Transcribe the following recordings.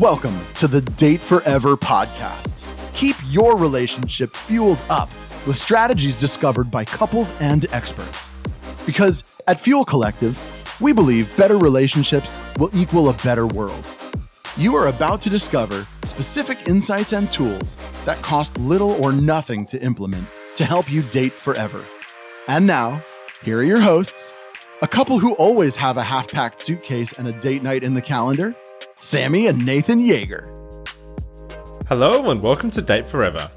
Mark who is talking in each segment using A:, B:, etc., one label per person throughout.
A: Welcome to the Date Forever podcast. Keep your relationship fueled up with strategies discovered by couples and experts. Because at Fuel Collective, we believe better relationships will equal a better world. You are about to discover specific insights and tools that cost little or nothing to implement to help you date forever. And now, here are your hosts, a couple who always have a half-packed suitcase and a date night in the calendar, Sammy and Nathan Yeager.
B: Hello and welcome to Date Forever.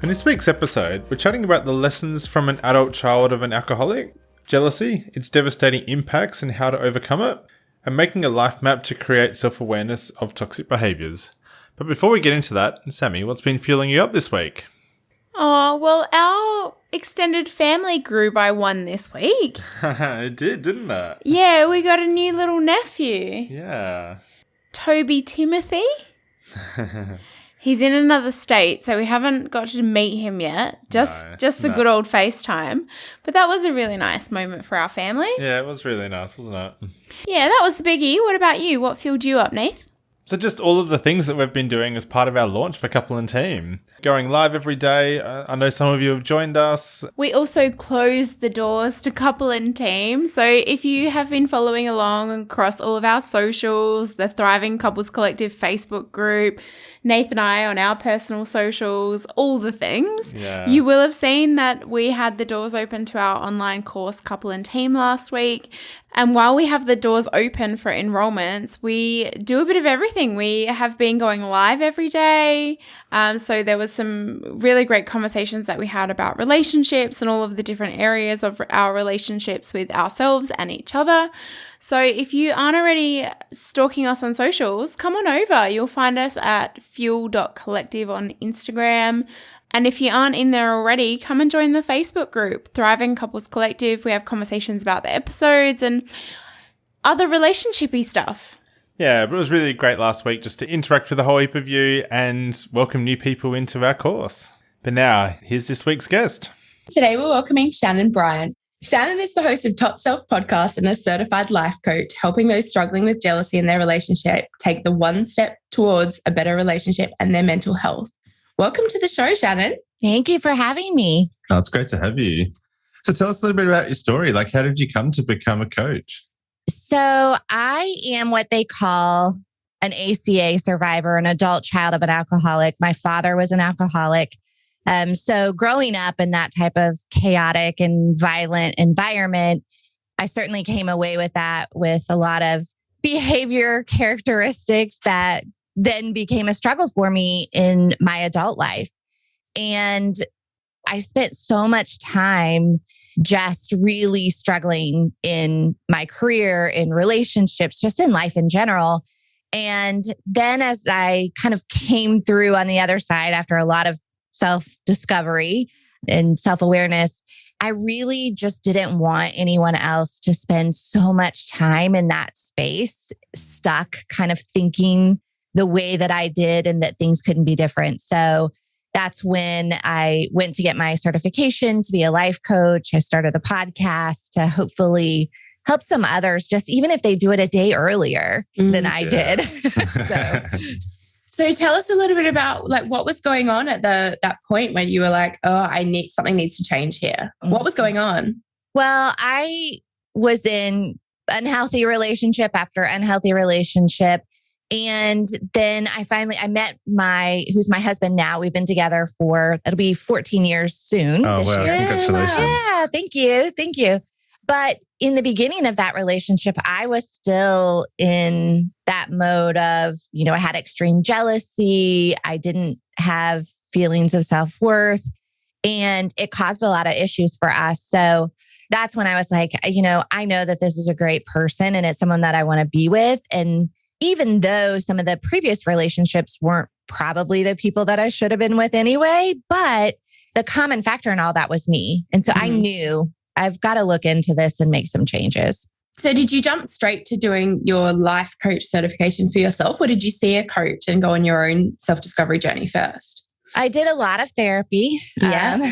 B: In this week's episode, we're chatting about the lessons from an adult child of an alcoholic, jealousy, its devastating impacts and how to overcome it, and making a life map to create self-awareness of toxic behaviours. But before we get into that, Sammy, what's been fueling you up this week?
C: Oh, well, our extended family grew by one this week.
B: It did, didn't it?
C: Yeah, we got a new little nephew.
B: Yeah.
C: Toby Timothy. He's in another state, so we haven't got to meet him yet. Just the good old FaceTime. But that was a really nice moment for our family.
B: Yeah, it was really nice, wasn't it?
C: Yeah, that was the biggie. What about you? What fueled you up, Nath?
B: So just all of the things that we've been doing as part of our launch for Couple and Team. Going live every day. I know some of you have joined us.
C: We also closed the doors to Couple and Team. So if you have been following along across all of our socials, the Thriving Couples Collective Facebook group, Nath and I on our personal socials, all the things, you will have seen that we had the doors open to our online course Couple and Team last week. And while we have the doors open for enrollments, we do a bit of everything. We have been going live every day. So there was some really great conversations that we had about relationships and all of the different areas of our relationships with ourselves and each other. So if you aren't already stalking us on socials, come on over. You'll find us at fuel.collective on Instagram. And if you aren't in there already, come and join the Facebook group, Thriving Couples Collective. We have conversations about the episodes and other relationshipy stuff.
B: Yeah, but it was really great last week just to interact with a whole heap of you and welcome new people into our course. But now, here's this week's guest.
D: Today, we're welcoming Shanenn Bryant. Shanenn is the host of Top Self podcast and a certified life coach, helping those struggling with jealousy in their relationship take the one step towards a better relationship and their mental health. Welcome to the show, Shanenn.
E: Thank you for having me.
F: Oh, it's great to have you. So tell us a little bit about your story. Like, how did you come to become a coach?
E: So I am what they call an ACA survivor, an adult child of an alcoholic. My father was an alcoholic. So growing up in that type of chaotic and violent environment, I certainly came away with that with a lot of behavior characteristics that then became a struggle for me in my adult life. And I spent so much time just really struggling in my career, in relationships, just in life in general. And then as I kind of came through on the other side after a lot of self-discovery and self-awareness, I really just didn't want anyone else to spend so much time in that space, stuck kind of thinking the way that I did and that things couldn't be different. So that's when I went to get my certification to be a life coach. I started the podcast to hopefully help some others, just even if they do it a day earlier than I did.
D: So tell us a little bit about like what was going on at that point when you were like, oh, something needs to change here. What was going on?
E: Well, I was in unhealthy relationship after unhealthy relationship. And then I met who's my husband now. We've been together it'll be 14 years soon.
F: Oh,
E: this
F: wow.
E: year.
F: Congratulations.
E: Yeah, thank you. Thank you. But in the beginning of that relationship, I was still in that mode of, I had extreme jealousy. I didn't have feelings of self-worth, and it caused a lot of issues for us. So that's when I was like, I know that this is a great person and it's someone that I want to be with. And even though some of the previous relationships weren't probably the people that I should have been with anyway, but the common factor in all that was me. And so I knew I've got to look into this and make some changes.
D: So did you jump straight to doing your life coach certification for yourself, or did you see a coach and go on your own self-discovery journey first?
E: I did a lot of therapy.
D: Yeah.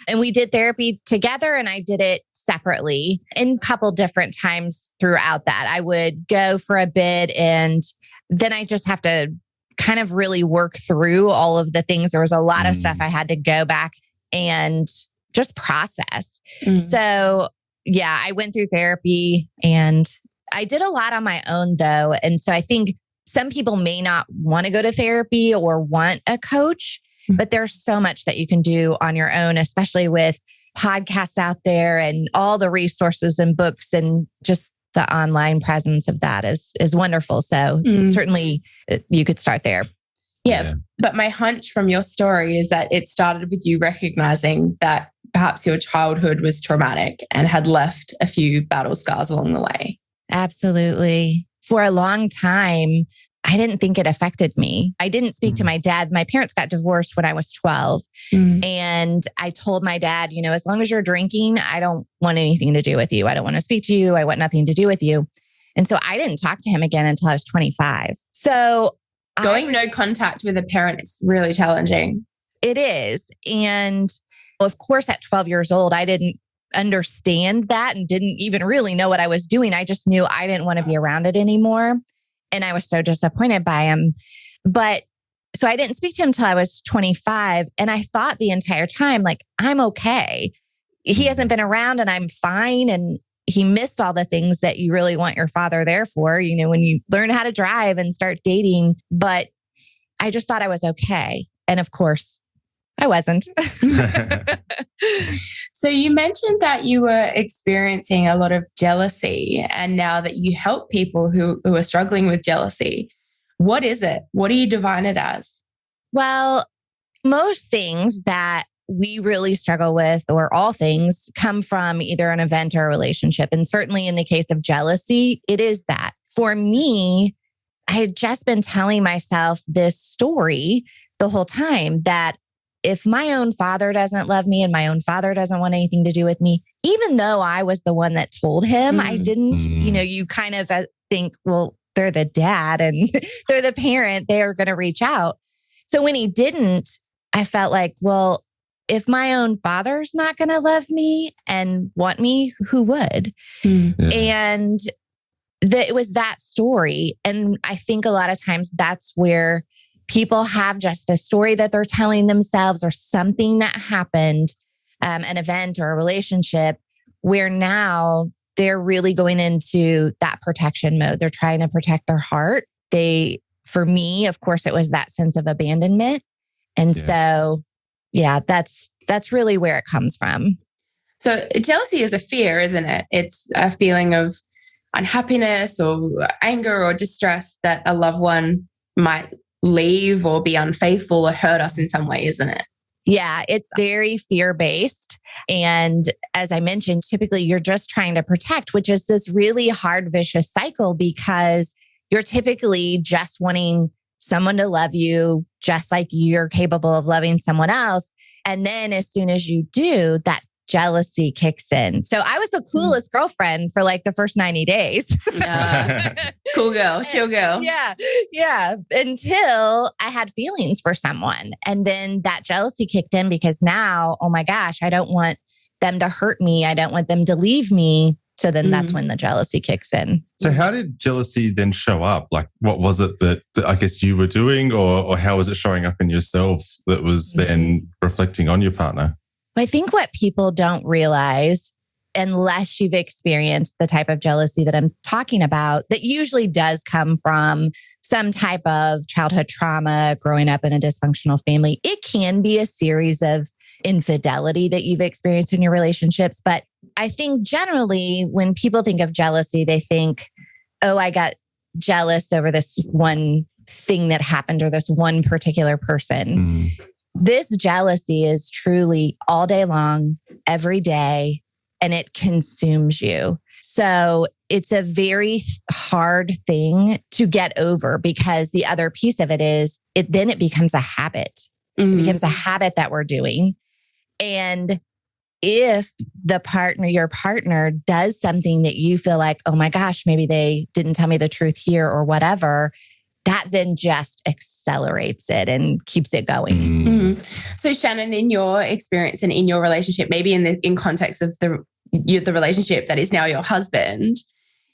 E: And we did therapy together and I did it separately in a couple different times throughout that. I would go for a bit and then I just have to kind of really work through all of the things. There was a lot of stuff I had to go back and just process. So yeah, I went through therapy and I did a lot on my own though. And so I think some people may not want to go to therapy or want a coach, but there's so much that you can do on your own, especially with podcasts out there and all the resources and books, and just the online presence of that is wonderful. So certainly you could start there.
D: Yeah. But my hunch from your story is that it started with you recognizing that perhaps your childhood was traumatic and had left a few battle scars along the way.
E: Absolutely. For a long time, I didn't think it affected me. I didn't speak to my dad. My parents got divorced when I was 12. And I told my dad, as long as you're drinking, I don't want anything to do with you. I don't want to speak to you. I want nothing to do with you. And so I didn't talk to him again until I was 25. So
D: going no contact with a parent is really challenging.
E: It is. And of course, at 12 years old, I didn't understand that and didn't even really know what I was doing. I just knew I didn't want to be around it anymore. And I was so disappointed by him. But so I didn't speak to him until I was 25. And I thought the entire time, like, I'm okay. He hasn't been around and I'm fine. And he missed all the things that you really want your father there for, when you learn how to drive and start dating. But I just thought I was okay. And of course, I wasn't.
D: So you mentioned that you were experiencing a lot of jealousy, and now that you help people who are struggling with jealousy, what is it? What do you define it as?
E: Well, most things that we really struggle with, or all things, come from either an event or a relationship. And certainly in the case of jealousy, it is that. For me, I had just been telling myself this story the whole time that if my own father doesn't love me and my own father doesn't want anything to do with me, even though I was the one that told him, I didn't, you kind of think, well, they're the dad and they're the parent, they are going to reach out. So when he didn't, I felt like, well, if my own father's not going to love me and want me, who would? And it was that story. And I think a lot of times that's where people have just the story that they're telling themselves, or something that happened, an event or a relationship, where now they're really going into that protection mode. They're trying to protect their heart. For me, of course, it was that sense of abandonment. And so, that's really where it comes from.
D: So jealousy is a fear, isn't it? It's a feeling of unhappiness or anger or distress that a loved one might leave or be unfaithful or hurt us in some way, isn't it?
E: Yeah, it's very fear-based. And as I mentioned, typically you're just trying to protect, which is this really hard, vicious cycle, because you're typically just wanting someone to love you just like you're capable of loving someone else. And then as soon as you do, that jealousy kicks in. So I was the coolest girlfriend for like the first 90 days.
D: Cool girl, chill girl.
E: Yeah. Until I had feelings for someone. And then that jealousy kicked in, because now, oh my gosh, I don't want them to hurt me. I don't want them to leave me. So then that's when the jealousy kicks in.
F: So how did jealousy then show up? Like, what was it that I guess you were doing, or how was it showing up in yourself that was then reflecting on your partner?
E: I think what people don't realize, unless you've experienced the type of jealousy that I'm talking about, that usually does come from some type of childhood trauma, growing up in a dysfunctional family. It can be a series of infidelity that you've experienced in your relationships. But I think generally when people think of jealousy, they think, oh, I got jealous over this one thing that happened or this one particular person. This jealousy is truly all day long, every day, and it consumes you. So it's a very hard thing to get over, because the other piece of it is then it becomes a habit. It becomes a habit that we're doing. And if your partner does something that you feel like, oh my gosh, maybe they didn't tell me the truth here or whatever, that then just accelerates it and keeps it going.
D: So Shanenn, in your experience and in your relationship, maybe in context of the relationship that is now your husband,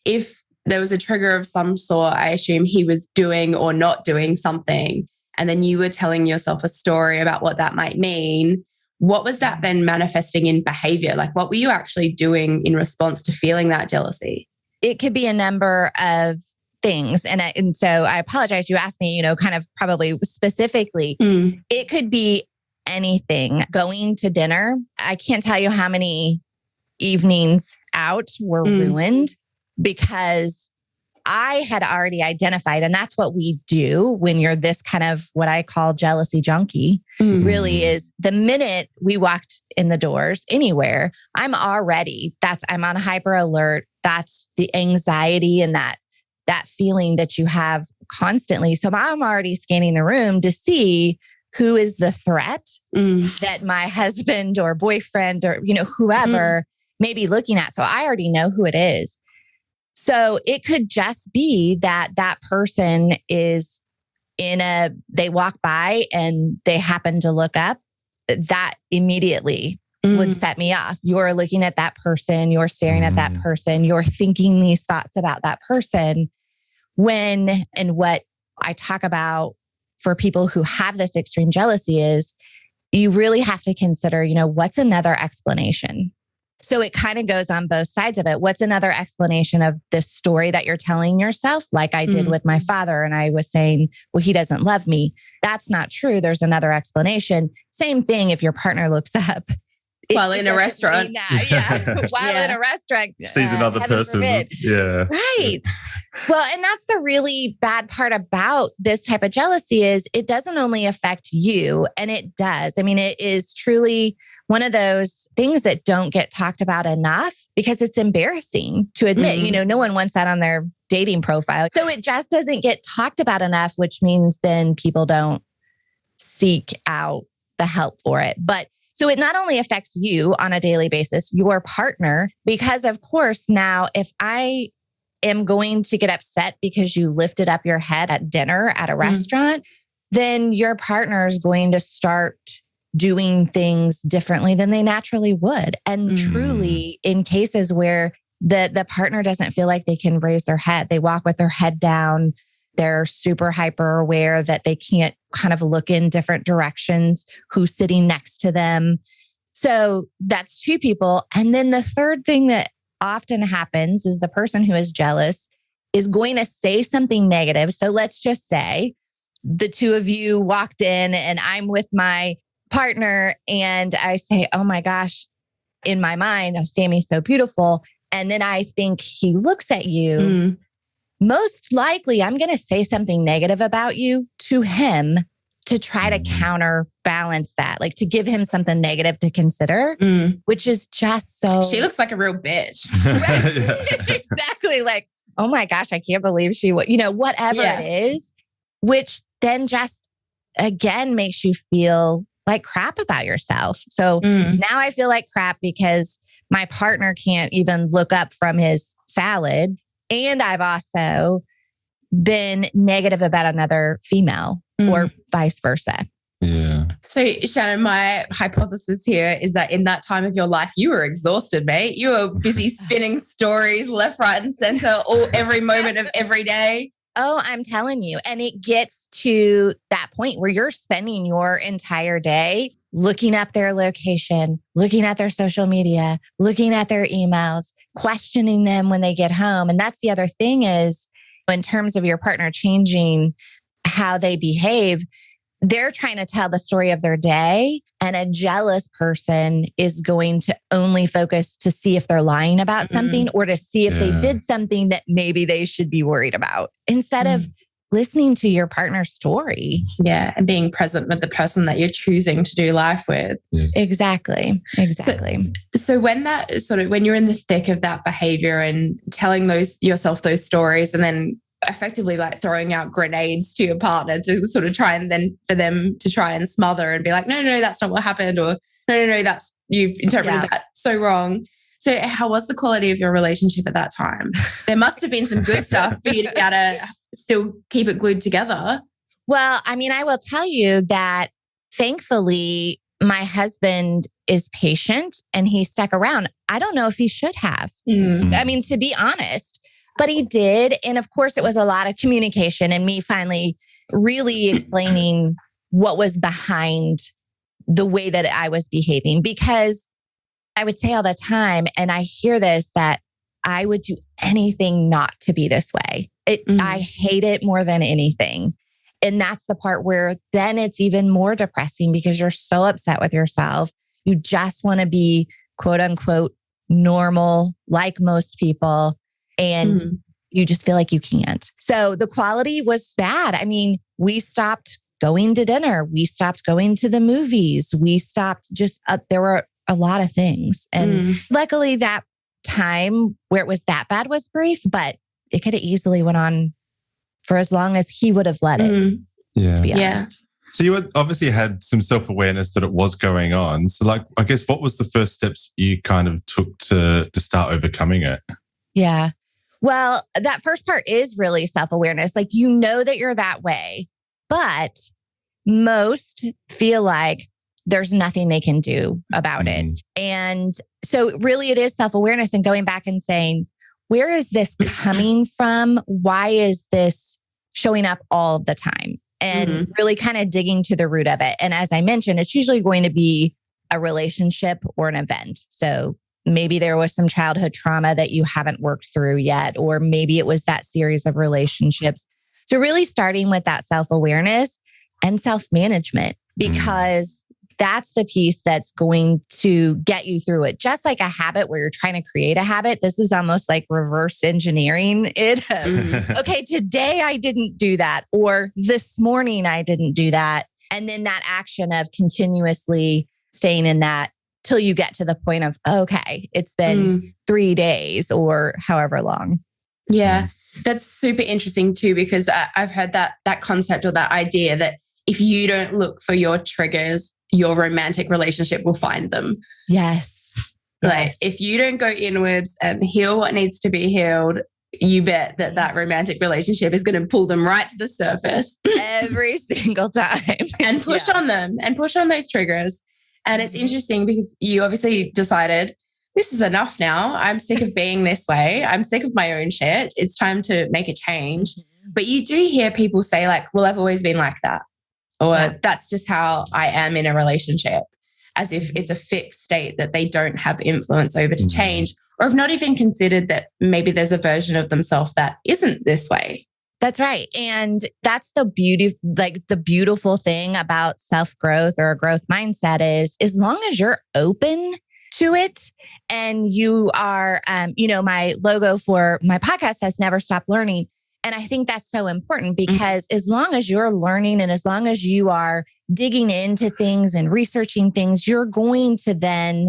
D: if there was a trigger of some sort. I assume he was doing or not doing something. And then you were telling yourself a story about what that might mean. What was that then manifesting in behavior? Like, what were you actually doing in response to feeling that jealousy?
E: It could be a number of things. And so I apologize. You asked me, kind of probably specifically. It could be anything. Going to dinner. I can't tell you how many evenings out were ruined because I had already identified, and that's what we do when you're this kind of what I call jealousy junkie, really is the minute we walked in the doors anywhere, I'm on hyper alert. That's the anxiety and that feeling that you have constantly. So I'm already scanning the room to see who is the threat that my husband or boyfriend or, whoever may be looking at. So I already know who it is. So it could just be that person is they walk by and they happen to look up. That immediately would set me off. You're looking at that person, you're staring at that person, you're thinking these thoughts about that person. And what I talk about for people who have this extreme jealousy is you really have to consider, what's another explanation? So it kind of goes on both sides of it. What's another explanation of this story that you're telling yourself? Like I did with my father. And I was saying, well, he doesn't love me. That's not true. There's another explanation. Same thing if your partner looks up.
D: While in a restaurant.
E: While in a restaurant.
F: Sees another person.
E: Forbid.
F: Yeah.
E: Right. Well, and that's the really bad part about this type of jealousy is it doesn't only affect you, and it does. I mean, it is truly one of those things that don't get talked about enough because it's embarrassing to admit, no one wants that on their dating profile. So it just doesn't get talked about enough, which means then people don't seek out the help for it. But so it not only affects you on a daily basis, your partner, because of course, now if I am going to get upset because you lifted up your head at dinner at a restaurant, then your partner is going to start doing things differently than they naturally would. And truly, in cases where the partner doesn't feel like they can raise their head, they walk with their head down, they're super hyper aware that they can't kind of look in different directions, who's sitting next to them. So that's two people. And then the third thing that often happens is the person who is jealous is going to say something negative. So let's just say the two of you walked in and I'm with my partner and I say, oh my gosh, in my mind, oh, Sammy's so beautiful. And then I think he looks at you. Most likely, I'm going to say something negative about you to him to try to counterbalance that, like to give him something negative to consider, which is just so...
D: She looks like a real bitch.
E: Right? Exactly. Like, oh my gosh, I can't believe she would, whatever it is, which then just, again, makes you feel like crap about yourself. So now I feel like crap because my partner can't even look up from his salad. And I've also been negative about another female or vice versa.
F: Yeah.
D: So Shanenn, my hypothesis here is that in that time of your life, you were exhausted, mate. You were busy spinning stories left, right, and center every moment of every day.
E: Oh, I'm telling you. And it gets to that point where you're spending your entire day looking up their location, looking at their social media, looking at their emails, questioning them when they get home. And that's the other thing is in terms of your partner changing how they behave, they're trying to tell the story of their day. And a jealous person is going to only focus to see if they're lying about something or to see if they did something that maybe they should be worried about instead of listening to your partner's story.
D: Yeah. And being present with the person that you're choosing to do life with.
F: Yeah.
E: Exactly.
D: So when when you're in the thick of that behavior and telling yourself those stories and then effectively like throwing out grenades to your partner to sort of try and then for them to try and smother and be like, no, that's not what happened. Or no, that's you've interpreted that so wrong. So how was the quality of your relationship at that time? There must have been some good stuff for you to be able to still keep it glued together.
E: Well, I mean, I will tell you that thankfully my husband is patient and he stuck around. I don't know if he should have. I mean, to be honest, But he did. And of course, it was a lot of communication and me finally really explaining what was behind the way that I was behaving. Because I would say all the time, and I hear this, that I would do anything not to be this way. I hate it more than anything. And that's the part where then it's even more depressing because you're so upset with yourself. You just want to be quote unquote normal, like most people. And you just feel like you can't. So the quality was bad. I mean, we stopped going to dinner. We stopped going to the movies. We stopped there were a lot of things. And luckily that time where it was that bad was brief, but it could have easily went on for as long as he would have let it, to be honest.
F: So you obviously had some self-awareness that it was going on. So like, I guess, what was the first steps you kind of took to start overcoming it?
E: Yeah. Well, that first part is really self-awareness. Like, you know that you're that way, but most feel like there's nothing they can do about it. And so really it is self-awareness and going back and saying, where is this coming from? Why is this showing up all the time? And really kind of digging to the root of it. And as I mentioned, it's usually going to be a relationship or an event. So maybe there was some childhood trauma that you haven't worked through yet, or maybe it was that series of relationships. So really starting with that self-awareness and self-management, because that's the piece that's going to get you through it. Just like a habit where you're trying to create a habit, this is almost like reverse engineering it. Okay, today I didn't do that, or this morning I didn't do that. And then that action of continuously staying in that till you get to the point of, okay, it's been 3 days or however long.
D: Yeah, that's super interesting too, because I've heard that concept or that idea that if you don't look for your triggers, your romantic relationship will find them.
E: Yes.
D: Like if you don't go inwards and heal what needs to be healed, you bet that romantic relationship is going to pull them right to the surface
E: every single time
D: and push on them and push on those triggers. And it's interesting because you obviously decided this is enough now. I'm sick of being this way. I'm sick of my own shit. It's time to make a change. But you do hear people say like, well, I've always been like that. Or that's just how I am in a relationship, as if it's a fixed state that they don't have influence over to change, or have not even considered that maybe there's a version of themselves that isn't this way.
E: That's right. And that's the beauty, like the beautiful thing about self-growth or a growth mindset is as long as you're open to it and you are, my logo for my podcast says never stop learning. And I think that's so important because as long as you're learning and as long as you are digging into things and researching things, you're going to then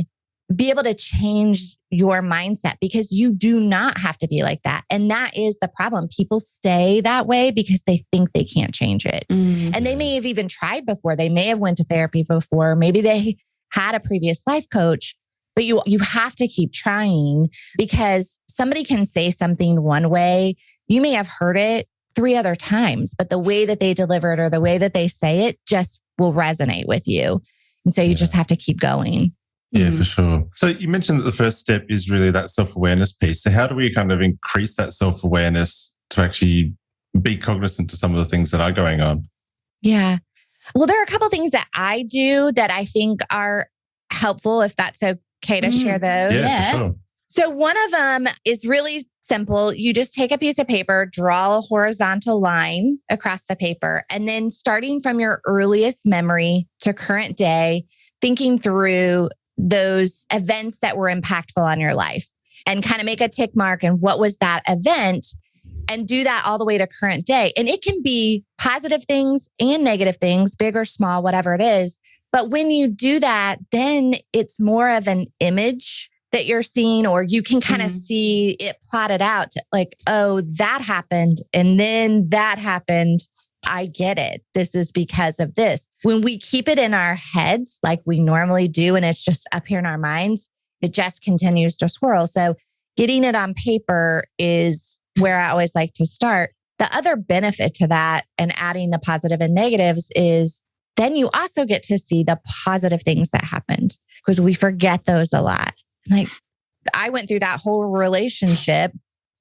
E: be able to change your mindset because you do not have to be like that. And that is the problem. People stay that way because they think they can't change it. And they may have even tried before. They may have went to therapy before. Maybe they had a previous life coach, but you have to keep trying because somebody can say something one way. You may have heard it 3 other times, but the way that they deliver it or the way that they say it just will resonate with you. And so you just have to keep going.
F: Yeah, for sure. So you mentioned that the first step is really that self-awareness piece. So how do we kind of increase that self-awareness to actually be cognizant to some of the things that are going on?
E: Yeah. Well, there are a couple of things that I do that I think are helpful, if that's okay to share those.
F: Yeah, for sure.
E: So one of them is really simple. You just take a piece of paper, draw a horizontal line across the paper, and then starting from your earliest memory to current day, thinking through those events that were impactful on your life and kind of make a tick mark and what was that event and do that all the way to current day. And it can be positive things and negative things, big or small, whatever it is. But when you do that, then it's more of an image that you're seeing, or you can kind of see it plotted out like, oh, that happened. And then that happened. I get it. This is because of this. When we keep it in our heads, like we normally do, and it's just up here in our minds, it just continues to swirl. So getting it on paper is where I always like to start. The other benefit to that and adding the positive and negatives is then you also get to see the positive things that happened because we forget those a lot. Like I went through that whole relationship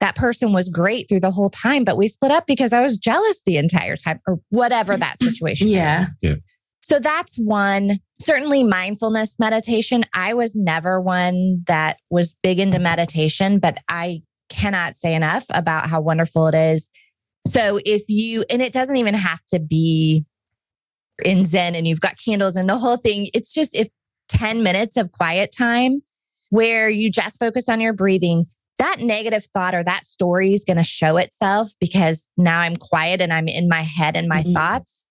E: that person was great through the whole time, but we split up because I was jealous the entire time or whatever that situation is.
F: Yeah.
E: So that's one. Certainly mindfulness meditation. I was never one that was big into meditation, but I cannot say enough about how wonderful it is. So and it doesn't even have to be in Zen and you've got candles and the whole thing. It's just 10 minutes of quiet time where you just focus on your breathing. That negative thought or that story is going to show itself because now I'm quiet and I'm in my head and my thoughts.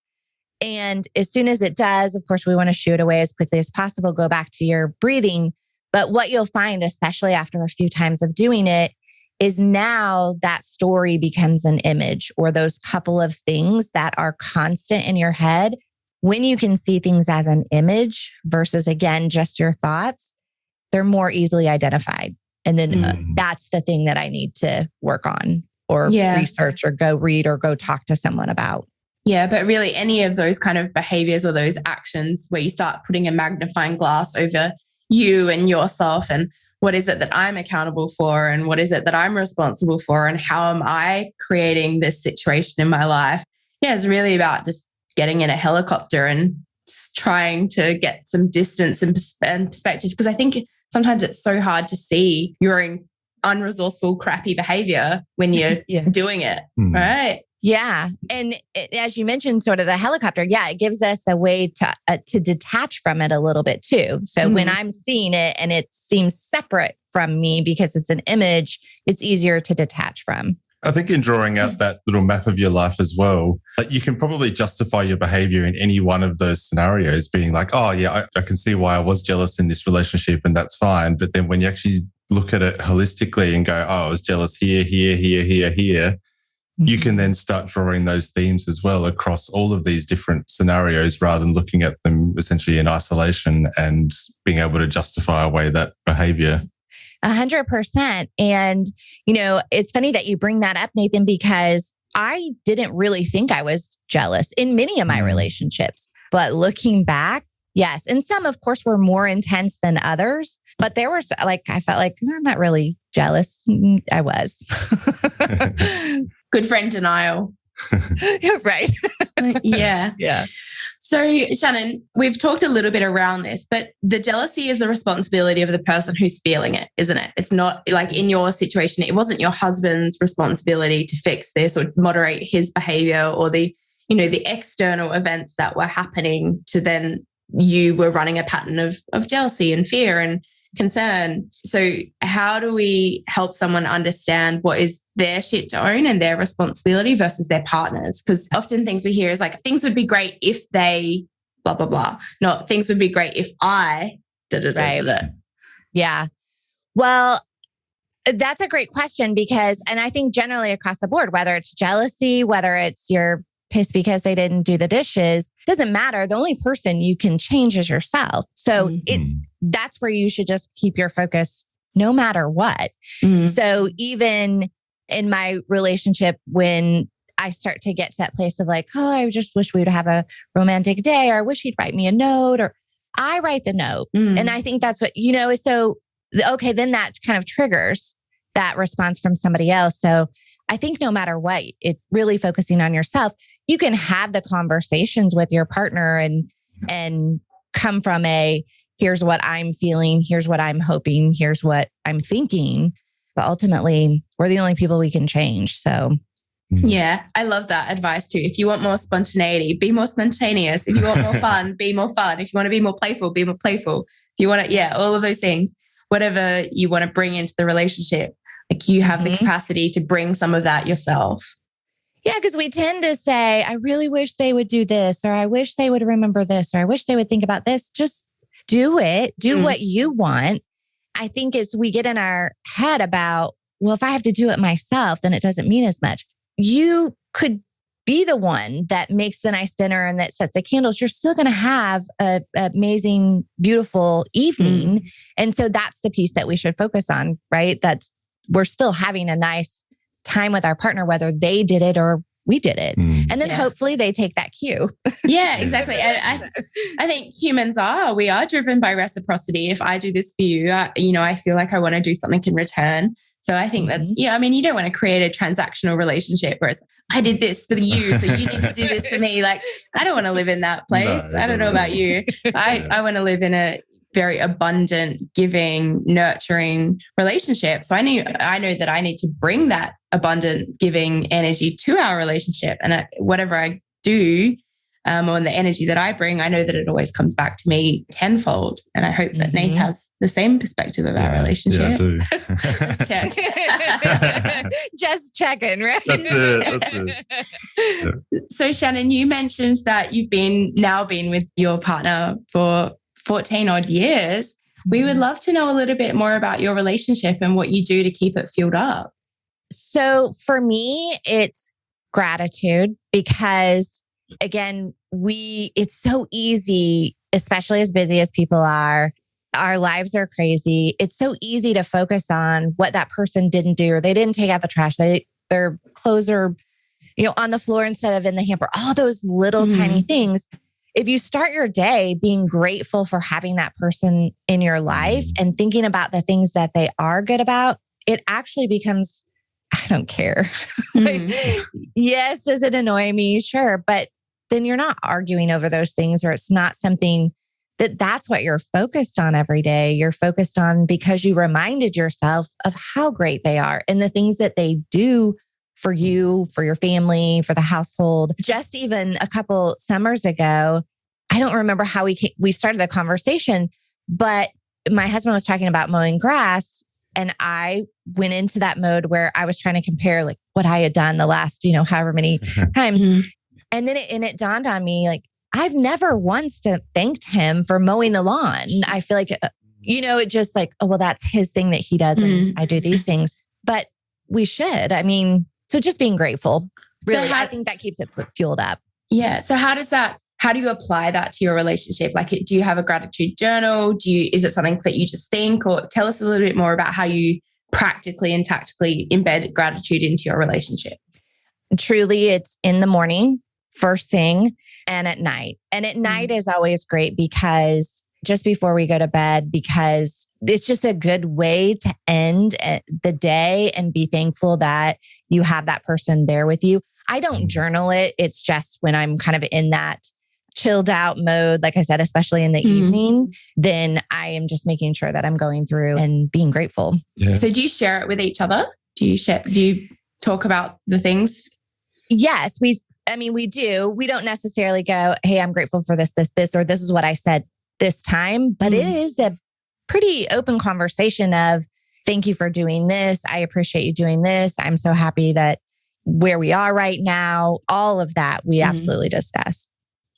E: And as soon as it does, of course, we want to shoo it away as quickly as possible, go back to your breathing. But what you'll find, especially after a few times of doing it, is now that story becomes an image or those couple of things that are constant in your head. When you can see things as an image versus, again, just your thoughts, they're more easily identified. And then that's the thing that I need to work on or research or go read or go talk to someone about.
D: Yeah, but really any of those kind of behaviors or those actions where you start putting a magnifying glass over you and yourself and what is it that I'm accountable for and what is it that I'm responsible for and how am I creating this situation in my life? Yeah, it's really about just getting in a helicopter and trying to get some distance and perspective because I think sometimes it's so hard to see your unresourceful, crappy behavior when you're doing it, right?
E: Yeah. And as you mentioned, sort of the helicopter, it gives us a way to detach from it a little bit too. So when I'm seeing it and it seems separate from me because it's an image, it's easier to detach from.
F: I think in drawing out that little map of your life as well, you can probably justify your behavior in any one of those scenarios being like, oh yeah, I can see why I was jealous in this relationship and that's fine. But then when you actually look at it holistically and go, oh, I was jealous here, you can then start drawing those themes as well across all of these different scenarios rather than looking at them essentially in isolation and being able to justify away that behavior.
E: 100%. And, it's funny that you bring that up, Nathan, because I didn't really think I was jealous in many of my relationships. But looking back, yes. And some, of course, were more intense than others. But there was I felt like I'm not really jealous. I was.
D: Good friend denial.
E: Right.
D: Yeah. So, Shanenn, we've talked a little bit around this, but the jealousy is the responsibility of the person who's feeling it, isn't it? It's not like in your situation, it wasn't your husband's responsibility to fix this or moderate his behavior or the external events that were happening to then you were running a pattern of jealousy and fear and concern. So how do we help someone understand what is their shit to own and their responsibility versus their partners? Because often things we hear is like, things would be great if they blah, blah, blah. Not things would be great if I
E: Right. Yeah. Well, that's a great question because, and I think generally across the board, whether it's jealousy, whether it's you're pissed because they didn't do the dishes, doesn't matter. The only person you can change is yourself. So that's where you should just keep your focus no matter what. So even in my relationship, when I start to get to that place of like, oh, I just wish we would have a romantic day, or I wish he'd write me a note, or I write the note. And I think that's what, so, okay, then that kind of triggers that response from somebody else. So I think no matter what, it really focusing on yourself, you can have the conversations with your partner and come from here's what I'm feeling, here's what I'm hoping, here's what I'm thinking. But ultimately, we're the only people we can change. So
D: yeah, I love that advice too. If you want more spontaneity, be more spontaneous. If you want more fun, be more fun. If you want to be more playful, be more playful. If you want to, all of those things, whatever you want to bring into the relationship, like you have the capacity to bring some of that yourself.
E: Yeah, because we tend to say, I really wish they would do this, or I wish they would remember this, or I wish they would think about this. Just do it. Do what you want. I think as we get in our head about, well, if I have to do it myself, then it doesn't mean as much. You could be the one that makes the nice dinner and that sets the candles. You're still going to have an amazing, beautiful evening. And so that's the piece that we should focus on, right? We're still having a nice time with our partner, whether they did it or we did it. And then hopefully they take that cue.
D: Yeah, exactly. And I think humans we are driven by reciprocity. If I do this for you, I feel like I want to do something in return. So I think that's, I mean, you don't want to create a transactional relationship where it's, I did this for you, so you need to do this for me. Like, I don't want to live in that place. I don't know about you. I want to live in a very abundant, giving, nurturing relationship. So I know that I need to bring that abundant, giving energy to our relationship. And whatever I do, or the energy that I bring, I know that it always comes back to me tenfold. And I hope that Nate has the same perspective of our relationship.
F: Yeah, I do.
D: Let's check.
E: Just checking, right?
F: That's it. Yeah.
D: So Shanenn, you mentioned that you've been with your partner for 14 odd years. We would love to know a little bit more about your relationship and what you do to keep it fueled up.
E: So for me, it's gratitude because, again, it's so easy, especially as busy as people are. Our lives are crazy. It's so easy to focus on what that person didn't do, or they didn't take out the trash. Their clothes are, on the floor instead of in the hamper. All those little tiny things. If you start your day being grateful for having that person in your life and thinking about the things that they are good about, it actually becomes, I don't care. Yes, does it annoy me? Sure. But then you're not arguing over those things, or it's not something that's what you're focused on every day. You're focused on because you reminded yourself of how great they are and the things that they do for you, for your family, for the household. Just even a couple summers ago, I don't remember how we started the conversation, but my husband was talking about mowing grass, and I went into that mode where I was trying to compare like what I had done the last, however many times. And then it dawned on me, like, I've never once thanked him for mowing the lawn. I feel like, it just like, oh, well, that's his thing that he does. And I do these things, but we should. I mean, so just being grateful, really, I think that keeps it fueled up.
D: Yeah. So how do you apply that to your relationship? Like, do you have a gratitude journal? Is it something that you just think, or tell us a little bit more about how you practically and tactically embed gratitude into your relationship?
E: Truly, it's in the morning, first thing, and at night. And at night is always great because just before we go to bed, because it's just a good way to end the day and be thankful that you have that person there with you. I don't journal it. It's just when I'm kind of in that chilled out mode, like I said, especially in the evening, then I am just making sure that I'm going through and being grateful.
F: Yeah.
D: So do you share it with each other? Do you talk about the things?
E: Yes, we do. We don't necessarily go, hey, I'm grateful for this, or this is what I said this time, but it is a pretty open conversation of thank you for doing this. I appreciate you doing this. I'm so happy that where we are right now, all of that we absolutely discuss.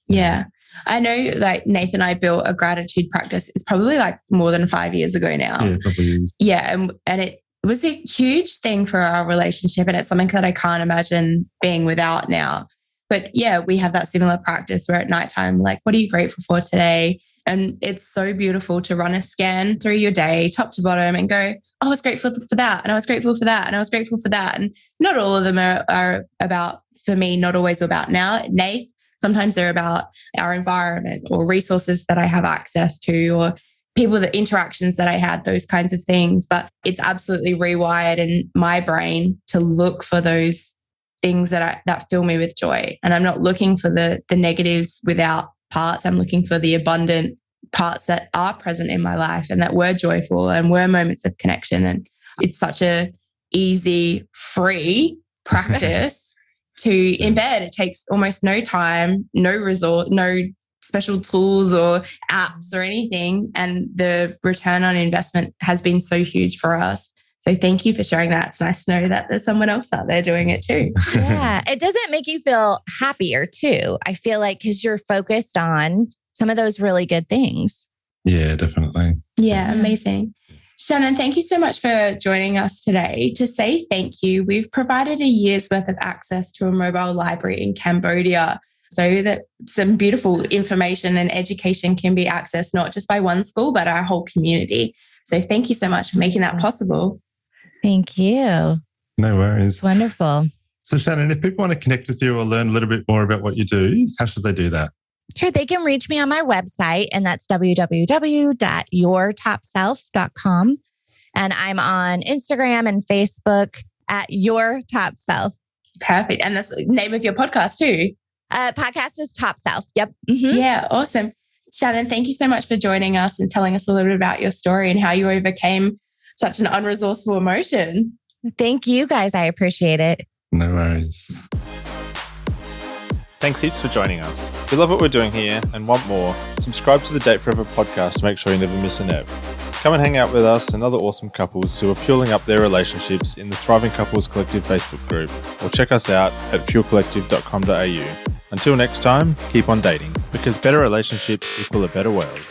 D: Yeah. I know like Nathan and I built a gratitude practice. It's probably like more than 5 years ago now.
F: Yeah, probably is.
D: Yeah. And it was a huge thing for our relationship. And it's something that I can't imagine being without now. But yeah, we have that similar practice where at nighttime, like, what are you grateful for today? And it's so beautiful to run a scan through your day, top to bottom, and go, oh, I was grateful for that. And I was grateful for that. And I was grateful for that. And not all of them are about, for me, not always about now. Nath, sometimes they're about our environment or resources that I have access to, or interactions that I had, those kinds of things. But it's absolutely rewired in my brain to look for those things that fill me with joy. And I'm not looking for the negatives without parts. I'm looking for the abundant parts that are present in my life and that were joyful and were moments of connection. And it's such a easy, free practice to embed. It takes almost no time, no resort, no special tools or apps or anything. And the return on investment has been so huge for us. So thank you for sharing that. It's nice to know that there's someone else out there doing it too.
E: Yeah. It doesn't make you feel happier too. I feel like because you're focused on some of those really good things.
F: Yeah, definitely.
D: Yeah, amazing. Shanenn, thank you so much for joining us today. To say thank you, we've provided a year's worth of access to a mobile library in Cambodia so that some beautiful information and education can be accessed not just by one school, but our whole community. So thank you so much for making that possible.
E: Thank you.
F: No worries.
E: Wonderful.
F: So Shanenn, if people want to connect with you or learn a little bit more about what you do, how should they do that?
E: Sure. They can reach me on my website, and that's www.yourtopself.com. And I'm on Instagram and Facebook at Your Top Self.
D: Perfect. And that's the name of your podcast too.
E: Podcast is Top Self. Yep. Mm-hmm.
D: Yeah, awesome. Shanenn, thank you so much for joining us and telling us a little bit about your story and how you overcame such an unresourceful emotion.
E: Thank you guys. I appreciate it.
F: No worries.
B: Thanks heaps for joining us. If you love what we're doing here and want more, subscribe to the Date Forever podcast to make sure you never miss an ep. Come and hang out with us and other awesome couples who are fueling up their relationships in the Thriving Couples Collective Facebook group, or check us out at fuelcollective.com.au. Until next time, keep on dating, because better relationships equal a better world.